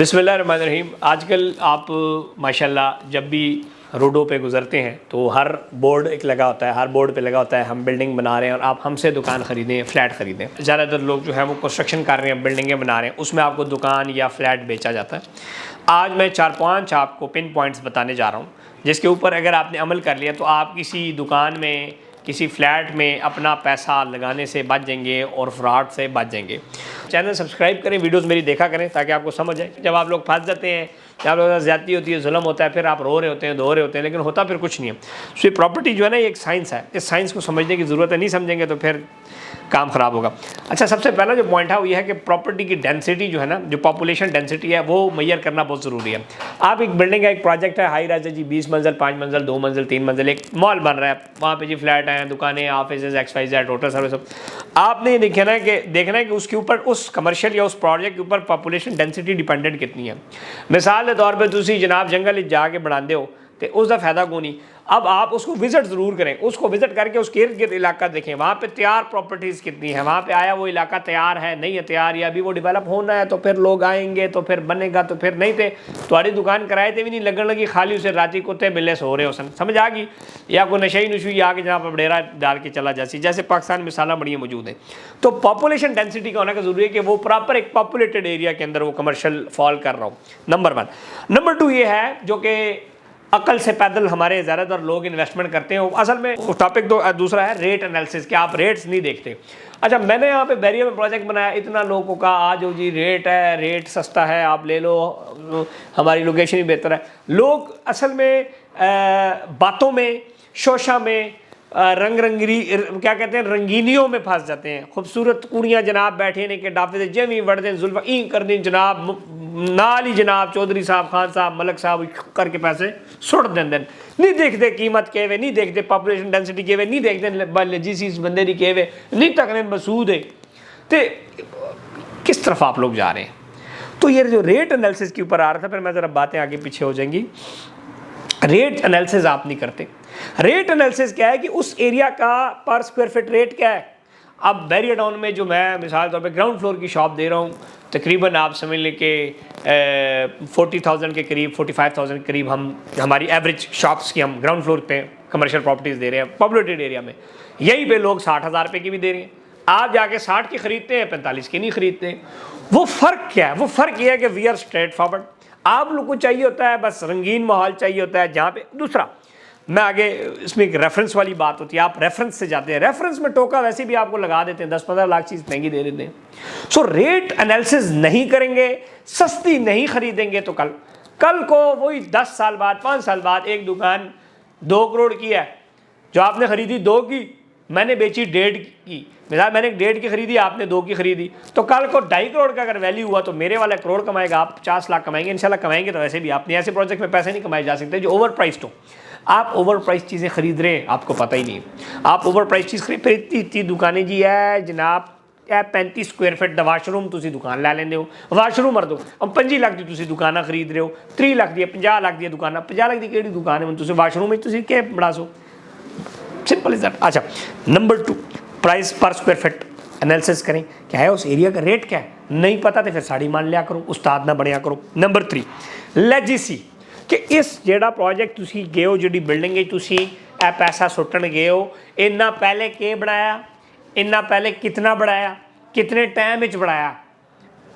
बिस्मिल्लाहिर्रहमानिर्रहीम। आजकल आप माशाल्लाह जब भी रोडों पे गुज़रते हैं तो हर बोर्ड एक लगा होता है, हर बोर्ड पे लगा होता है हम बिल्डिंग बना रहे हैं और आप हमसे दुकान ख़रीदें, फ़्लैट ख़रीदें। ज़्यादातर लोग जो है वो कंस्ट्रक्शन कर रहे हैं, बिल्डिंगें बना रहे हैं, उसमें आपको दुकान या फ्लैट बेचा जाता है। आज मैं 4-5 आपको पिन पॉइंट्स बताने जा रहा हूँ जिसके ऊपर अगर आपने अमल कर लिया तो आप किसी दुकान में, किसी फ्लैट में अपना पैसा लगाने से बच जाएंगे और फ्रॉड से बच जाएंगे। चैनल सब्सक्राइब करें, वीडियोस मेरी देखा करें ताकि आपको समझ आए। जब आप लोग फंस जाते हैं, जब आप लोगों ज़्यादती होती है, जुल्म होता है, फिर आप रो रहे होते हैं, धो रहे होते हैं, लेकिन होता फिर कुछ नहीं है। सो ये प्रॉपर्टी जो है ना, ये एक साइंस है। इस साइंस को समझने की ज़रूरत है, नहीं समझेंगे तो फिर काम ख़राब होगा। अच्छा, सबसे पहला जो पॉइंट है वो ये है कि प्रॉपर्टी की डेंसिटी जो है ना, जो पॉपुलेशन डेंसिटी है वो मैयर करना बहुत ज़रूरी है। आप एक बिल्डिंग है, एक प्रोजेक्ट है, हाई राइज है जी, 20 मंजिल, 5 मंजिल, 2 मंजिल, 3 मंजिल, एक मॉल बन रहा है, वहाँ पे जी फ्लैट हैं, दुकानें, ऑफिस, XYZ, होटल सर्विस। आपने ये देखना है कि उसके ऊपर, उस कमर्शियल या उस प्रोजेक्ट के ऊपर पॉपुलेशन डेंसिटी डिपेंडेंट कितनी है। मिसाल के तौर पर तुम जनाब जंगल जाके बनाते हो तो उसका फायदा को नहीं। अब आप उसको विजिट ज़रूर करें, उसको विजिट करके उसके इर्द गिर्द इलाका देखें, वहाँ पे तैयार प्रॉपर्टीज़ कितनी है, वहाँ पे आया वो इलाका तैयार है, नहीं है तैयार, या अभी वो डेवलप होना है, तो फिर लोग आएंगे तो फिर बनेगा, तो फिर नहीं थे तुम्हारी दुकान किराए थे भी नहीं लगन लगी, खाली उसे राती कुत्ते बिल्ले सो रहे हो सन, समझ आ गई। या कोई नशे नुशई आके जहाँ पर बडेरा डाल के चला जाती, जैसे पाकिस्तान मिसाल बढ़िया मौजूद है। तो पॉपुलेशन डेंसिटी का होना का जरूरी है कि वो प्रॉपर एक पॉपुलेटेड एरिया के अंदर वो कमर्शियल फॉल कर रहा हो, नंबर 1। नंबर 2 ये है जो कि अकल से पैदल हमारे ज़्यादातर लोग इन्वेस्टमेंट करते हैं। असल में टॉपिक दूसरा है रेट एनालिसिस, कि आप रेट्स नहीं देखते। अच्छा, मैंने यहाँ पे बैरियर में प्रोजेक्ट बनाया, इतना लोगों का आ जाओ जी, रेट है, रेट सस्ता है, आप ले लो, हमारी लोकेशन भी बेहतर है। लोग असल में बातों में, शोशा में, क्या कहते हैं, रंगीनियों में फंस जाते हैं। खूबसूरत कुड़ियाँ जनाब बैठे ने के डाफे से जमी वड़ दें, जुल्फा ई कर दें जनाब, नाल ही जनाब चौधरी साहब, खान साहब, मलक साहब करके पैसे सुट दें। नहीं देखते कीमत के वे, नहीं देखते पॉपुलेशन डेंसिटी के वे, नहीं देखते जिस इस बंदे की के वे, नहीं तकने मसूद है। तो किस तरफ आप लोग जा रहे हैं? तो ये जो रेट एनालिसिस के ऊपर आ रहा था, फिर मैं ज़रा बातें आगे पीछे हो जाएंगी। रेट एनालिसिस आप नहीं करते। रेट एनालिसिस क्या है कि उस एरिया का पर स्क्वायर फीट रेट क्या है। अब बैरियर टाउन में जो मैं मिसाल तौर पे ग्राउंड फ्लोर की शॉप दे रहा हूँ, तकरीबन आप समझ लें कि 40,000 के करीब, 45,000 के करीब हमारी एवरेज शॉप्स की हम ग्राउंड फ्लोर पे कमर्शियल प्रॉपर्टीज़ दे रहे हैं पॉपुलेटेड एरिया में। यहीं पे लोग 60,000 रुपये की भी दे रहे हैं। आप जाके 60 की खरीदते हैं, 45 की नहीं खरीदते हैं। वो फ़र्क क्या है? वो फ़र्क ये है कि वी आर स्ट्रेट फॉरवर्ड। आप लोग को चाहिए होता है बस रंगीन माहौल चाहिए होता है जहाँ पे। दूसरा, मैं आगे इसमें एक रेफरेंस वाली बात होती है, आप रेफरेंस से जाते हैं, रेफरेंस में टोका वैसे भी आपको लगा देते हैं, 10-15 लाख चीज़ महंगी दे देते हैं। सो रेट एनालिसिस नहीं करेंगे, सस्ती नहीं खरीदेंगे तो कल को वही 10 साल बाद, 5 साल बाद एक दुकान 2 करोड़ की है, जो आपने खरीदी 2 की, मैंने बेची 1.5 की। मिसाल मैंने 1.5 की खरीदी, आपने 2 की खरीदी, तो कल को 2.5 करोड़ का अगर वैल्यू हुआ तो मेरे वाला करोड़ कमाएगा, आप 50 लाख कमाएंगे, इंशाल्लाह कमाएंगे। तो वैसे भी आपने ऐसे प्रोजेक्ट में पैसे नहीं कमाए जा सकते जो ओवर प्राइस्ड हो। आप ओवर प्राइस चीज़ें खरीद रहे हैं, आपको पता ही नहीं। आप ओवर प्राइस चीज़ खरीद, फिर इतनी दुकानें जी है जनाब, 35 स्क्वायर फीट का वाशरूम तुम दुकान लै लेंगे हो, वाशरूम मर दो, हम 25 लाख की तुम दुकाना खरीद रहे हो, 3 लाख दी, 50 लाख दी दुकाना, 50 लाख की केड़ी दुकान है, तुम वाशरूम में क्या बना सो, सिंपल इज दैट। अच्छा, नंबर 2, प्राइस पर स्क्वायर फीट एनालिसिस करें, क्या है उस एरिया का रेट क्या है। नहीं पता तो फिर साड़ी मान लिया करो, उस्ताद ना बनिया करो। नंबर 3, लेजेसी, कि इस जेड़ा प्रोजेक्ट तुसी गए हो, जी बिल्डिंग तुसी पैसा सुट्टन गए हो, इन्ना पहले के बनाया, इन्ना पहले कितना बनाया, कितने टाइम में बनाया।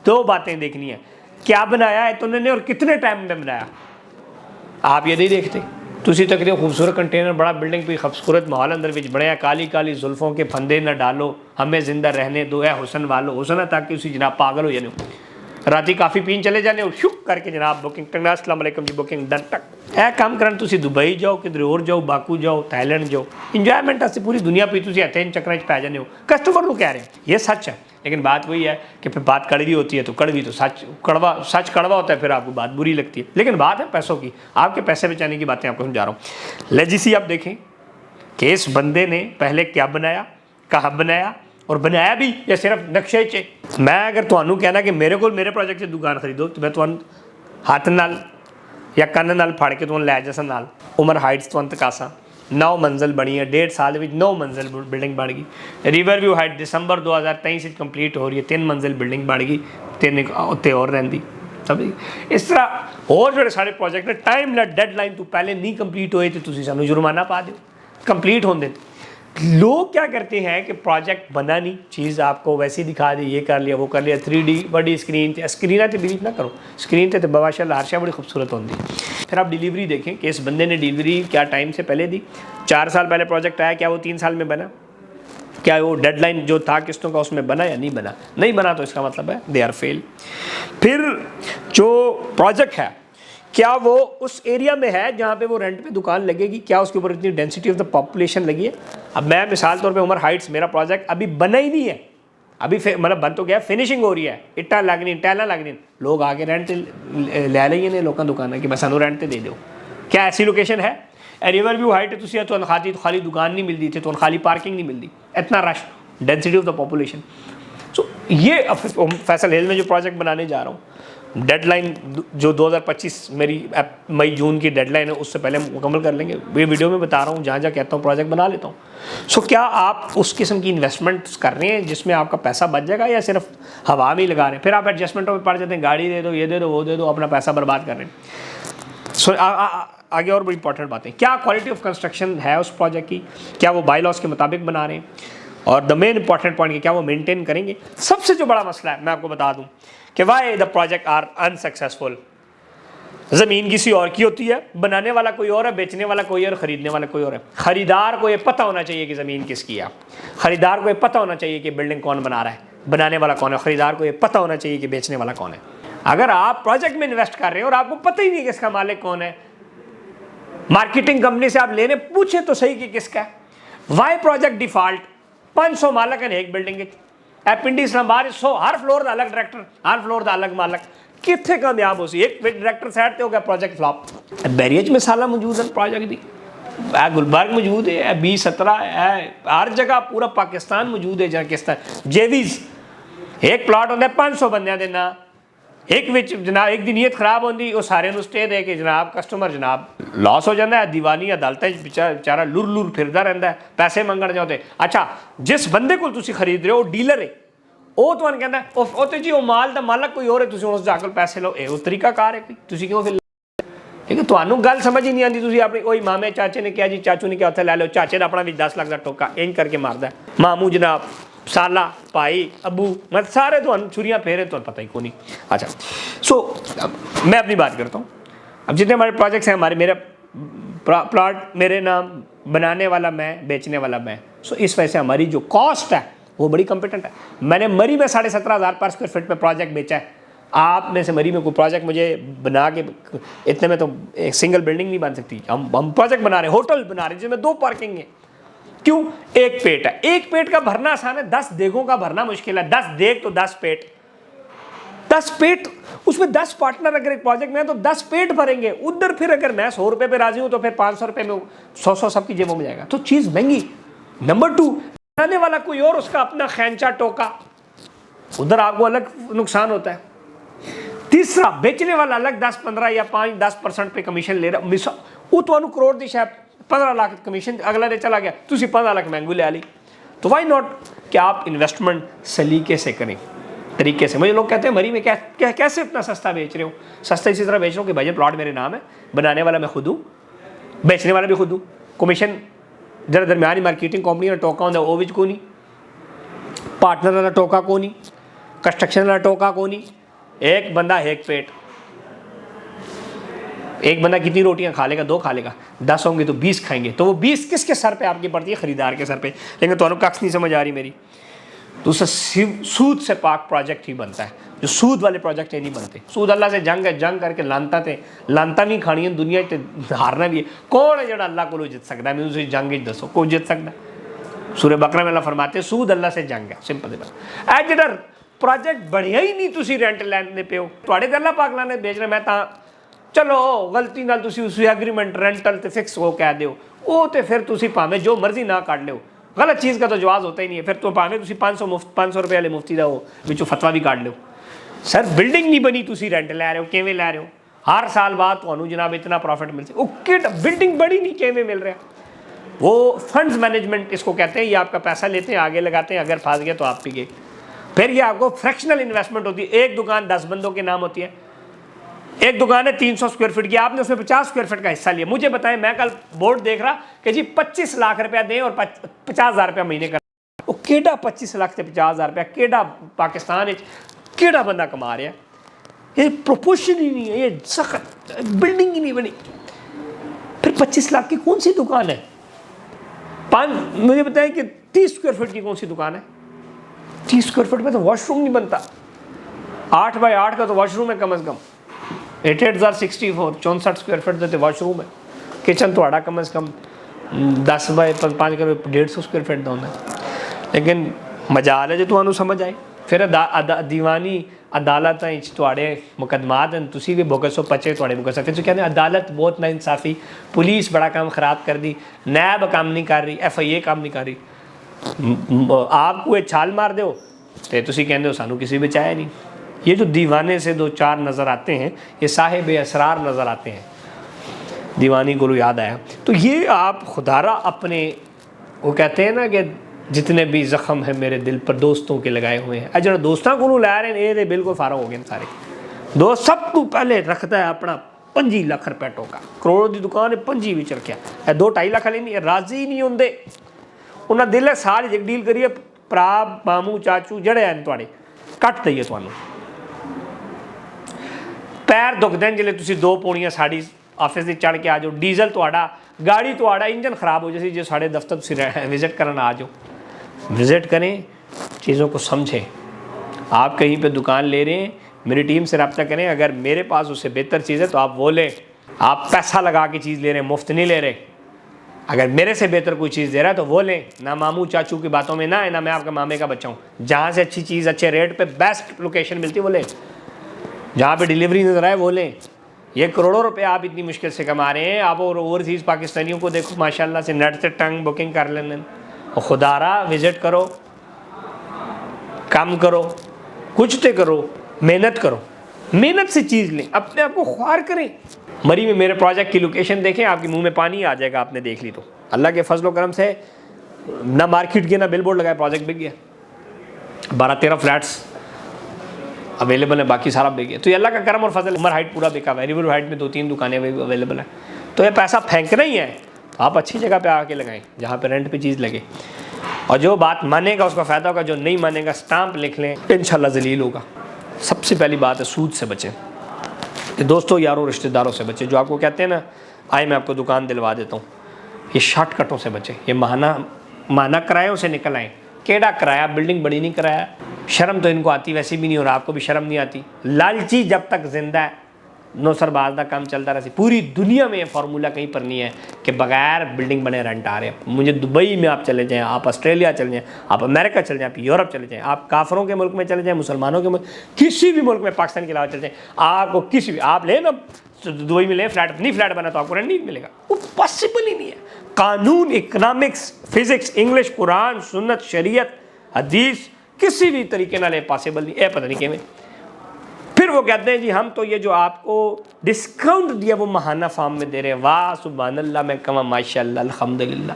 2 बातें देखनी है, क्या बनाया है तुमने और कितने टाइम में बनाया। आप ये नहीं देखते, तुसी तकते हो खूबसूरत कंटेनर, बड़ा बिल्डिंग पे खूबसूरत माहौल अंदर विच बनाया, काली काली जुल्फों के फंदे न डालो, हमें जिंदा रहने दो, है हुसन वालो, हुसन है ताकि उसी जनाब पागल हो जाने, राती काफ़ी पीन चले जाने और शुक करके जनाब बुकिंग करना, अस्सलाम वालेकुम जी बुकिंग डन टक। है काम करन तुसी दुबई जाओ, किधर और जाओ, बाकू जाओ, थाईलैंड जाओ, इंजॉयमेंट से पूरी दुनिया पी तुसी हथे चक्कर पै जाने हो। कस्टमर को कह रहे हैं, ये सच है, लेकिन बात वही है कि फिर बात कड़वी होती है तो कड़वी तो सच कड़वा होता है, फिर आपको बात बुरी लगती है। लेकिन बात है पैसों की, आपके पैसे बचाने की बातें आपको समझा रहा हूँ। लेजेसी आप देखें कि इस बंदे ने पहले क्या बनाया, कहाँ बनाया, और बनाया भी या सिर्फ नक्शे च। मैं अगर तुहानू कहना कि मेरे को मेरे प्रोजेक्ट से दुकान खरीदो तो मैं तुहानू हाथ नाल या कन्न नाल फाड़ के तुहानू लै जासा नाल। उमर हाइट्स तुहानू तकासा, 9 मंजिल बनी है, 1.5 साल में 9 मंजिल बिल्डिंग बन गई। रिवर व्यू हाइट दिसंबर 2023 से कंप्लीट हो रही है, 3 मंजिल बिल्डिंग बन गई, 3 उत्ते और रहिंदी। समझ इस तरह और जो सारे प्रोजेक्ट ने टाइम ना डेडलाइन तो पहले नहीं कंप्लीट होए तो तुसी सानू जुर्माना पा दो, कंप्लीट होने देते। लोग क्या करते हैं कि प्रोजेक्ट बना नहीं, चीज़ आपको वैसे ही दिखा दी, ये कर लिया वो कर लिया, 3D बड़ी स्क्रीन स्क्रीन तो बिलीव ना करो, स्क्रीन तो माशाल्लाह हर शय बड़ी खूबसूरत होती। फिर आप डिलीवरी देखें कि इस बंदे ने डिलीवरी क्या टाइम से पहले दी, 4 साल पहले प्रोजेक्ट आया, क्या वो 3 साल में बना, क्या वो डेडलाइन जो था किस्तों का उसमें बना या नहीं बना, नहीं बना तो इसका मतलब है दे आर फेल। फिर जो प्रोजेक्ट है क्या वो उस एरिया में है जहाँ पे वो रेंट पे दुकान लगेगी, क्या उसके ऊपर इतनी डेंसिटी ऑफ द पॉपुलेशन लगी है। अब मैं मिसाल तौर पे उमर हाइट्स, मेरा प्रोजेक्ट अभी बना ही नहीं है, अभी मतलब बन तो गया, फिनिशिंग हो रही है, इट्टा लगनी टैला लगनी, लोग आके रेंट ले लेंगे ने लोगों दुकान कि मैं सानू रेंट दे दो। क्या ऐसी लोकेशन है? रिवर व्यू हाइट तुम तो खाती तो खाली दुकान नहीं मिलती थी, तो खाली पार्किंग नहीं मिलती, इतना rush, density of the population. So ये फैसल हिल में जो प्रोजेक्ट बनाने जा रहा हूँ, डेडलाइन जो 2025 मेरी मई जून की डेडलाइन है उससे पहले मुकम्मल कर लेंगे। ये वीडियो में बता रहा हूँ, जहाँ जहाँ कहता हूँ प्रोजेक्ट बना लेता हूँ। सो क्या आप उस किस्म की इन्वेस्टमेंट्स कर रहे हैं जिसमें आपका पैसा बच जाएगा, या सिर्फ हवा में ही लगा रहे हैं? फिर आप एडजस्टमेंटों में पड़ जाते हैं, गाड़ी दे दो, ये दे दो, वो दे दो, अपना पैसा बर्बाद कर रहे हैं। सो आगे और बड़ी इंपॉर्टेंट बातें, क्या क्वालिटी ऑफ कंस्ट्रक्शन है उस प्रोजेक्ट की, क्या वो बाई लॉज के मुताबिक बना रहे हैं, और द मेन इंपॉर्टेंट पॉइंट क्या वो मेंटेन करेंगे। सबसे जो बड़ा मसला है मैं आपको बता दूं कि why the project are unsuccessful. ज़मीन किसी और की होती है, बनाने वाला कोई और है, बेचने वाला कोई और, ख़रीदने वाला कोई और है। ख़रीदार को ये पता होना चाहिए कि ज़मीन किसकी है, ख़रीदार को ये पता होना चाहिए कि बिल्डिंग कौन बना रहा है, बनाने वाला कौन है, ख़रीदार को ये पता होना चाहिए कि बेचने वाला कौन है। अगर आप प्रोजेक्ट में इन्वेस्ट कर रहे हैं और आपको पता ही नहीं कि इसका मालिक कौन है, मार्केटिंग कंपनी से आप लेने पूछे तो सही कि किसका है, वाई प्रोजेक्ट डिफॉल्ट, 500 मालक हैं एक बिल्डिंग के, पिंडी इस्लामाबाद 100, हर फ्लोर का अलग डायरेक्टर, हर फ्लोर का अलग मालक, कितने कामयाब हो सी, एक डायरेक्टर साइड हो गया प्रोजेक्ट फ्लॉप। बैरियज में साला मौजूद है प्रोजेक्ट दी, गुलबर्ग मौजूद है, 2017 है, हर जगह पूरा पाकिस्तान मौजूद है। जहाँ किस तरह जेवीज एक प्लाट होता है 500 बंद देना, एक विच जनाब एक दिन नीयत खराब होती वो सारे स्टे दे के जनाब कस्टमर जनाब लॉस हो जाता है, दीवानी अदालतें बेचारा लुर लुर फिरदा रहता है, पैसे मंगण जाते। अच्छा जिस बंदे को तुम खरीद रहे हो डीलर है, वो तुहानू कहता है ਉਹ जी वो माल का मालक कोई और है, तुम उस जाकर पैसे लो, ये तरीकाकार है कोई, तुम क्यों फिर ठीक है। तुहानू गल समझ ही नहीं आती, तुम अपने कोई मामे चाचे ने क्या जी चाचू ने क्या उत्थे लै लो, चाचे का अपना भी 10 लाख का टोका इंज करके मारदा है, मामू जनाब साला भाई अबू मतलब सारे तो छुरियाँ फेरे तो पता ही को नहीं। अच्छा सो मैं अपनी बात करता हूँ, अब जितने हमारे प्रोजेक्ट्स हैं, हमारे मेरा प्लॉट मेरे नाम, बनाने वाला मैं, बेचने वाला मैं। सो इस वजह से हमारी जो कॉस्ट है वो बड़ी कम्पिटेंट है। मैंने मरी में 17,500 पर स्क्वायर फीट में प्रोजेक्ट बेचा है। आप में से मरी में कोई प्रोजेक्ट मुझे बना के, इतने में तो एक सिंगल बिल्डिंग नहीं बन सकती। हम प्रोजेक्ट बना रहे हैं, होटल बना रहे हैं जिसमें 2 पार्किंग है। क्यों? एक पेट है, एक पेट का भरना आसान है, 10 देगों का भरना मुश्किल है। 10 देग तो 10 पेट, 10 पेट, उसमें 10 पार्टनर अगर एक प्रोजेक्ट में है तो 10 पेट भरेंगे। उधर फिर अगर मैं 100 रुपए पे राजी हूं तो फिर 500 रुपए में 100 सबकी जेबों में जाएगा, तो चीज महंगी। नंबर 2, बनाने वाला कोई और, उसका अपना खैंचा टोका, उधर आपको अलग नुकसान होता है। तीसरा, बेचने वाला अलग 10-15 या 5-10% पे कमीशन ले रहा, वो तो करोड़ दी शायद 15 लाख कमीशन अगला दे चला गया, तुम 15 लाख महंगू ले ली। तो वाई नॉट कि आप इन्वेस्टमेंट सलीके से करें, तरीके से। मुझे लोग कहते हैं मरी में कैसे इतना सस्ता बेच रहे हो, सस्ता इसी तरह बेच रहे हो कि भाई प्लॉट मेरे नाम है, बनाने वाला मैं खुद हूँ, बेचने वाला भी खुद हूँ, कमीशन जरा दरम्यानी मार्केटिंग कंपनी का टोका होंगे वो भी को नहीं, पार्टनर वाला टोका को नहीं, कंस्ट्रक्शन वाला टोका को नहीं। एक बंदा एक पेट, एक बंदा कितनी रोटियां खा लेगा? 2 खा लेगा, 10 होंगे तो 20 खाएंगे, तो वो 20 किसके सर पे आपकी पड़ती है? खरीदार के सर पे। लेकिन तो कक्स नहीं समझ आ रही मेरी। तो सूद से पाक प्रोजेक्ट ही बनता है, जो सूद वाले प्रोजेक्ट ये नहीं बनते। सूद अल्लाह से जंग है, जंग करके लानता नहीं खानी है दुनिया हारना भी है। कौन है जो अल्लाह को जित सकता है? मैं जंग दसो कौन जित सकता? सूरह बकरा में अल्लाह फरमाते सूद अल्लाह से जंग है, सिंपल है। ए जो प्रोजेक्ट बढ़िया ही नहीं, तुम रेंट लैंदे पे हो, तुहाडे ते अल्लाह पाक लाने बेच रहे, मैं चलो गलती नाल तुसी उस एग्रीमेंट रेंटल ते फिक्स हो कह दो, वो तो फिर तुसी भावें जो मर्जी ना काट लो, गलत चीज़ का तो जवाब होता ही नहीं है। फिर तो भावें तुसी 500 रुपये वाले मुफ्ती का विचों फतवा भी काट लो। सर बिल्डिंग नहीं बनी, तुसी रेंट लै रहे हो, किवें लै रहे हो? हर साल बाद तो जनाब इतना प्रॉफिट मिलता है, वो किट बिल्डिंग बड़ी नहीं, किवें मिल रहा? वो फंड्स मैनेजमेंट इसको कहते हैं। ये आपका पैसा लेते हैं, आगे लगाते हैं, अगर फंस गए तो आप पी गए। फिर ये आपको फ्रैक्शनल इन्वेस्टमेंट होती है, एक दुकान 10 बंदों के नाम होती है, एक दुकान है 300 स्क्वायर फीट की, आपने उसमें 50 स्क्वायर फीट का हिस्सा लिया। मुझे बताएं, मैं कल बोर्ड देख रहा कि जी 25 लाख रुपया दें और 50,000 रुपया महीने का। वो केड़ा 25 लाख से 50,000 रुपया केड़ा पाकिस्तान केड़ा बंदा कमा रहा है? ये प्रोपोर्शन ही नहीं है, ये सख्त बिल्डिंग ही नहीं बनी। फिर 25 लाख की कौन सी दुकान है? मुझे बताएं कि 30 स्क्वायर फीट की कौन सी दुकान है? 30 स्क्वायर फीट में तो वॉशरूम नहीं बनता। 8 बाई 8 का तो वॉशरूम है कम से कम। 8,864 64 स्क्वायर फीट देते वॉशरूम है। किचन थोड़ा कम से कम 10 बाई 5 का 150 स्क्वायर फीट का होंगे। लेकिन मजाल है जो तुहानू समझ आए। फिर दीवानी अदालत थोड़े मुकदमात हैं, तुसी भी भुगत सो पचे थोड़े भुगत सकते। कहते हैं अदालत बहुत ना इंसाफ़ी, पुलिस बड़ा काम ख़राब कर दी, नैब काम नहीं कर रही, FIA काम नहीं कर रही। आप कोई छाल मार दो तो तुसी कहते हो सानू किसी बचाया नहीं। ये जो दीवाने से 2-4 नज़र आते हैं, ये साहिब असरार नज़र आते हैं। दीवानी को याद आया तो ये आप खुदारा अपने, वो कहते हैं ना कि जितने भी ज़ख्म है मेरे दिल पर दोस्तों के लगाए हुए हैं। जो दोस्तों को ला रहे हैं ये बिल्कुल फारग हो गए सारे दोस्त। सब तो पहले रखता है अपना 25 लाख रुपया टोका, करोड़ की दुकान है 25 भी रखा है, 2-2.5 लाख वाले नहीं राजी ही नहीं होंगे। उन्हें दिल है सारी एक डील करिए, भरा मामू चाचू जड़े हैं थोड़े कट दईए थानू पैर दुखते हैं। जिले तुम 2 पौड़ियां साड़ी ऑफिस से चढ़ के आ जाओ, डीजल थोड़ा गाड़ी थोड़ा इंजन खराब हो जाए, जो साढ़े दफ्तर तुम विजिट करना आ जाओ, विजिट करें, चीज़ों को समझें। आप कहीं पे दुकान ले रहे हैं, मेरी टीम से रब्ता करें, अगर मेरे पास उससे बेहतर चीज़ है तो आप वो लें। आप पैसा लगा के चीज़ ले रहे हैं, मुफ्त नहीं ले रहे। अगर मेरे से बेहतर कोई चीज़ दे रहा है तो वो लें। ना मामू चाचू की बातों में ना है, ना मैं आपके मामे का बच्चा हूँ। जहाँ से अच्छी चीज़ अच्छे रेट पे बेस्ट लोकेशन मिलती है वो लें, जहाँ पे डिलीवरी नजर आए वो लें। ये करोड़ों रुपए आप इतनी मुश्किल से कमा रहे हैं। आप और ओवरसीज़ पाकिस्तानियों को देखो माशाल्लाह से नेट से टंग बुकिंग कर लेने, और खुदारा विजिट करो, काम करो, कुछ तो करो, मेहनत करो, मेहनत से चीज़ लें, अपने आप को ख्वार करें। मरी में मेरे प्रोजेक्ट की लोकेशन देखें, आपके मुंह में पानी आ जाएगा। आपने देख ली तो अल्लाह के फजल करम से ना मार्केट के ना बिल बोर्ड लगाए, प्रोजेक्ट बिक गया। 12-13 फ्लैट्स अवेलेबल है, बाकी सारा बिक गया। तो ये अल्लाह का करम और फजल। उमर हाइट पूरा बिका हुआ है, रिवर हाइट में 2-3 दुकानें अवेलेबल है। तो ये पैसा फेंकना ही है तो आप अच्छी जगह पे आके लगाएं जहाँ पे रेंट पे चीज़ लगे। और जो बात मानेगा उसका फ़ायदा होगा, जो नहीं मानेगा स्टाम्प लिख लें, इंशाल्लाह जलील होगा। सबसे पहली बात है सूद से बचें। दोस्तों यारों रिश्तेदारों से बचें, जो आपको कहते हैं ना आए मैं आपको दुकान दिलवा देता हूँ, ये शॉर्टकटों से बचें। ये माना किरायों से निकल आएँ। केड़ा किराया, बिल्डिंग बड़ी नहीं किराया। शर्म तो इनको आती वैसे भी नहीं, और आपको भी शर्म नहीं आती। लालची जब तक जिंदा है नौसरबाज का काम चलता रहा। पूरी दुनिया में ये फार्मूला कहीं पर नहीं है कि बगैर बिल्डिंग बने रेंट आ रहे हैं। मुझे दुबई में आप चले जाएँ, आप ऑस्ट्रेलिया चले जाएँ, आप अमेरिका चले जाएँ, आप यूरोप चले जाएँ, आप काफरों के मुल्क में चले जाएँ, मुसलमानों के मुल्क, किसी भी मुल्क में पाकिस्तान के अलावा चले जाएँ, आपको किसी भी आप लें ना दुबई में लें फ्लैट, नहीं फ्लैट बना तो आपको रेंट नहीं मिलेगा। वो पॉसिबल ही नहीं है। कानून, इकनॉमिक्स, फिजिक्स, इंग्लिश, कुरान, सुन्नत, शरीयत, हदीस किसी भी तरीके ना ले पॉसिबल नहीं है। पता नहीं क्यों। फिर वो कहते हैं जी हम तो ये जो आपको डिस्काउंट दिया वो महाना फार्म में दे रहे हैं। वाह सुभान अल्लाह, मैं कहूँ माशाअल्लाह अल्हम्दुलिल्लाह।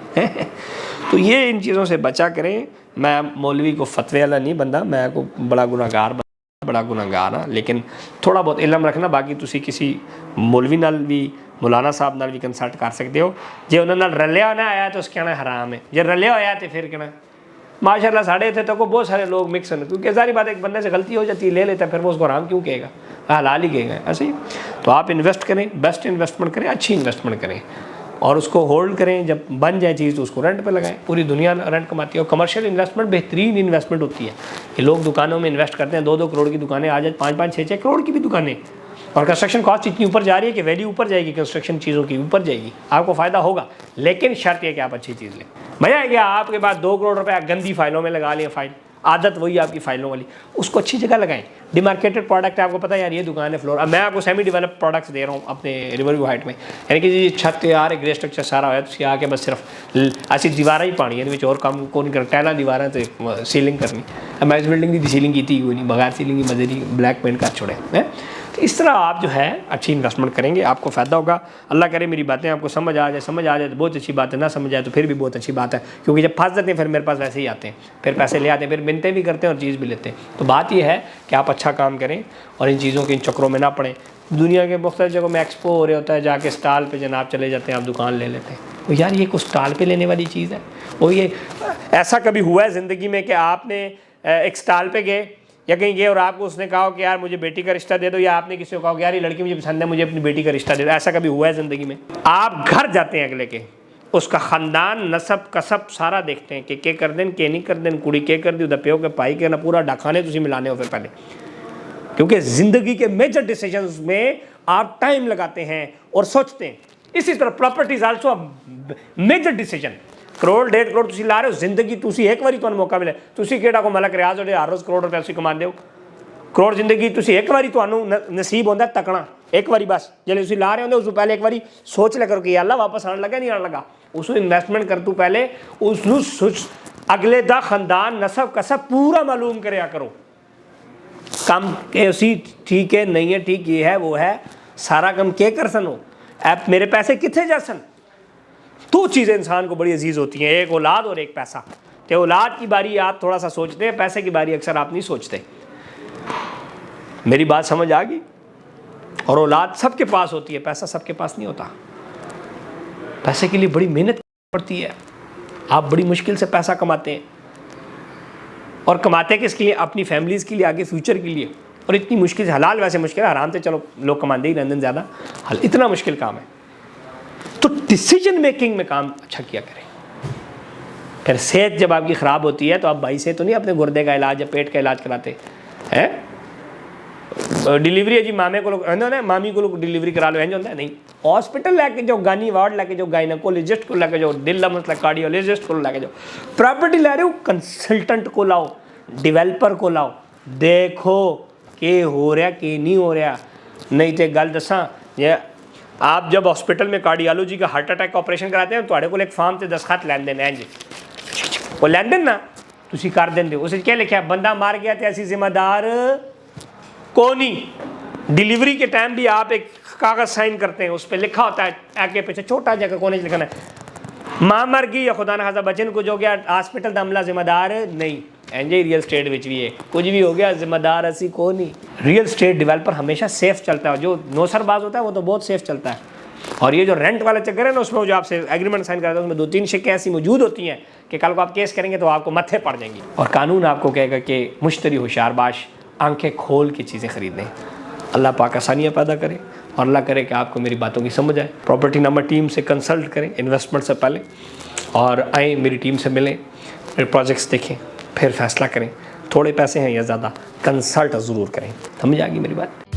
तो ये इन चीज़ों से बचा करें। मैं मौलवी को फतवे वाला नहीं बंदा, मैं को बड़ा गुनाहगार हाँ, लेकिन थोड़ा बहुत इल्म रखना। बाकी तुसी किसी मौलवी नाल भी, मौलाना साहब नाल भी कंसल्ट कर सकते हो। जे उन्होंने रलिया होना आया तो उसके कहना हराम है, जे रलिया होया तो फिर कहना माशाल्लाह। साढ़े थे तो को बहुत सारे लोग मिक्स हैं, क्योंकि सारी बात एक बंदे से गलती हो जाती है, ले लेता है, फिर वो उसको हराम क्यों कहेगा, हलाल ही कहेगा। ऐसे ही तो आप इन्वेस्ट करें, बेस्ट इन्वेस्टमेंट करें, अच्छी इन्वेस्टमेंट करें और उसको होल्ड करें। जब बन जाए चीज़ तो उसको रेंट पे लगाएं। पूरी दुनिया रेंट कमाती है। और कमर्शियल इन्वेस्टमेंट बेहतरीन इन्वेस्टमेंट होती है कि लोग दुकानों में इन्वेस्ट करते हैं। 2-2 करोड़ की दुकानें आ जाए, 5-5, 6-6 करोड़ की भी दुकानें। और कंस्ट्रक्शन कॉस्ट इतनी ऊपर जा रही है कि वैल्यू ऊपर जाएगी, कंस्ट्रक्शन चीज़ों की ऊपर जाएगी, आपको फ़ायदा होगा। लेकिन शर्त है कि आप अच्छी चीज़ लें। भैया क्या आपके पास 2 करोड़ रुपये गंदी फाइलों में लगा लें, फाइल आदत वही आपकी फाइलों वाली, उसको अच्छी जगह लगाएं। डिमार्केटेड प्रोडक्ट है, आपको पता है यार ये दुकान है फ्लोर। अब मैं आपको सेमी डेवलप प्रोडक्ट्स दे रहा हूँ अपने रिवर व्यू हाइट में, यानी कि जी छत तैयार है, ग्रे स्ट्रक्चर सारा होया, तो आके बस सिर्फ ऐसी दीवार ही पानी है, और काम को नहीं कर, टैला दीवार है तो सीलिंग करनी। मैं इस बिल्डिंग की सीलिंग की थी कोई नहीं, बगैर सीलिंग की मजे नहीं, ब्लैक पेंट कर छोड़े हैं। तो इस तरह आप जो है अच्छी इन्वेस्टमेंट करेंगे, आपको फ़ायदा होगा। अल्लाह करे मेरी बातें आपको समझ आ जाए तो बहुत अच्छी बात है, ना समझ आए तो फिर भी बहुत अच्छी बात है, क्योंकि जब फंस जाते हैं फिर मेरे पास वैसे ही आते हैं, फिर पैसे ले आते हैं, फिर मिलते भी करते हैं और चीज़ भी लेते हैं। तो बात यह है कि आप अच्छा काम करें और इन चीज़ों के इन चक्रों में ना पड़ें। दुनिया के मुख्तलिफ जगहों में एक्सपो हो रहे होता है, जाके स्टॉल पे जनाब चले जाते हैं, आप दुकान ले लेते हैं। तो यार ये कुछ स्टॉल पे लेने वाली चीज़ है? वो ये ऐसा कभी हुआ है ज़िंदगी में कि आपने एक स्टॉल पे गए या कहीं गए और आपको उसने कहा कि यार मुझे बेटी का रिश्ता दे दो, या आपने किसी को कहा कि यार ये लड़की मुझे पसंद है, मुझे अपनी बेटी का रिश्ता दे दो? ऐसा कभी हुआ है ज़िंदगी में? आप घर जाते हैं अगले के, उसका ख़ानदान नसब कसब सारा देखते हैं कि के कर दें के नहीं कर दें, कुड़ी के कर दी उधर प्यो के पाई के ना पूरा डाखाने तुम मिलाने हो फिर पहले, क्योंकि ज़िंदगी के मेजर डिसीजंस में आप टाइम लगाते हैं और सोचते हैं। इसी तरह properties also major decision. Crore 1.5 crore तुसी ला रहे हो, जिंदगी तुसी एक बारी तुहानू मौका मिले, तुसी केड़ा को मलक रियाज हो हर रोज़ करोड़ रुपया तुसी कमांदे हो। करोड़ जिंदगी तुसी एक बारी तुहानू नसीब होंदा तकना, एक बारी बस जिहले तुसी ला रहे होंदे उसको पहले एक बारी सोच लिया करो कि अल्लाह वापस आने लगा नहीं आने लगा, उसको इन्वेस्टमेंट कर तू पहले उसनू अगले दा खानदान नसब कसब पूरा मालूम करया करो। कम के उसी ठीक है नहीं है, ठीक ये है वो है, सारा कम के कर सनो, ऐप मेरे पैसे कितने जा सन। दो चीज़ें इंसान को बड़ी अजीज़ होती हैं, एक औलाद और एक पैसा। तो औलाद की बारी आप थोड़ा सा सोचते हैं, पैसे की बारी अक्सर आप नहीं सोचते। मेरी बात समझ आ गई? और औलाद सबके पास होती है, पैसा सबके पास नहीं होता। पैसे के लिए बड़ी मेहनत पड़ती है, आप बड़ी मुश्किल से पैसा कमाते हैं, और कमाते किसके लिए? अपनी फैमिलीज़ के लिए, आगे फ्यूचर के लिए। और इतनी मुश्किल से, हलाल वैसे मुश्किल है, आराम से चलो लोग कमाते ही रहते हैं ज़्यादा, इतना मुश्किल काम है। तो डिसीजन मेकिंग में काम अच्छा किया करें। फिर सेहत जब आपकी ख़राब होती है तो आप भाई से तो नहीं अपने गुर्दे का इलाज या पेट का इलाज कराते हैं। डिलीवरी है जी मामे को लोग ना, मामी को लोग डिलीवरी करा लो, होता है नहीं। हॉस्पिटल लेके जाओ, गानी वार्ड लेके जाओ, गायनेकोलॉजिस्ट को लेके जाओ, दिल मसला कार्डियोलॉजिस्ट को लेके जाओ। प्रॉपर्टी ले रहे हो, कंसल्टेंट को लाओ, डिवेलपर को लाओ, देखो कि हो रहा कि नहीं हो रहा। नहीं तो गल दसा, ये आप जब हॉस्पिटल में कार्डियोलॉजी का हार्ट अटैक का ऑपरेशन कराते हैं तो को एक फार्म से दस्तखत लैन देन है जी, वो लैन देन ना तुम कर देंगे। उस क्या लिखा, बंदा मार गया तो ऐसी जिम्मेदार को नहीं। डिलीवरी के टाइम भी आप एक कागज़ साइन करते हैं, उस पर लिखा होता है आगे पीछे छोटा जगह कोने लिखना है, माँ मर गई या खुदा ना खासा बचन कुछ हो गया, हॉस्पिटल का अमला जिम्मेदार नहीं। एंजे रियल स्टेट विच भी है, कुछ भी हो गया जिम्मेदार असी को नहीं। रियल स्टेट डेवलपर हमेशा सेफ चलता है, जो नौसरबाज होता है वो तो बहुत सेफ चलता है। और ये जो रेंट वाला चक्कर है ना, उसमें जो आपसे एग्रीमेंट साइन कराते हैं उसमें 2-3 शिक्के ऐसी मौजूद होती हैं कि कल को आप केस करेंगे तो आपको मत्थे पड़ जाएंगी। और कानून आपको कहेगा कि मुश्तरी होशियारबाश आंखें खोल के चीज़ें खरीदें। अल्लाह पाक आसानियाँ पैदा करे और अल्लाह करे कि आपको मेरी बातों की समझ आए। प्रॉपर्टी नंबर टीम से कंसल्ट करें इन्वेस्टमेंट से पहले, और आएँ मेरी टीम से मिलें, मेरे प्रोजेक्ट्स देखें, फिर फैसला करें। थोड़े पैसे हैं या ज़्यादा, कंसल्ट ज़रूर करें। समझ आ गई मेरी बात?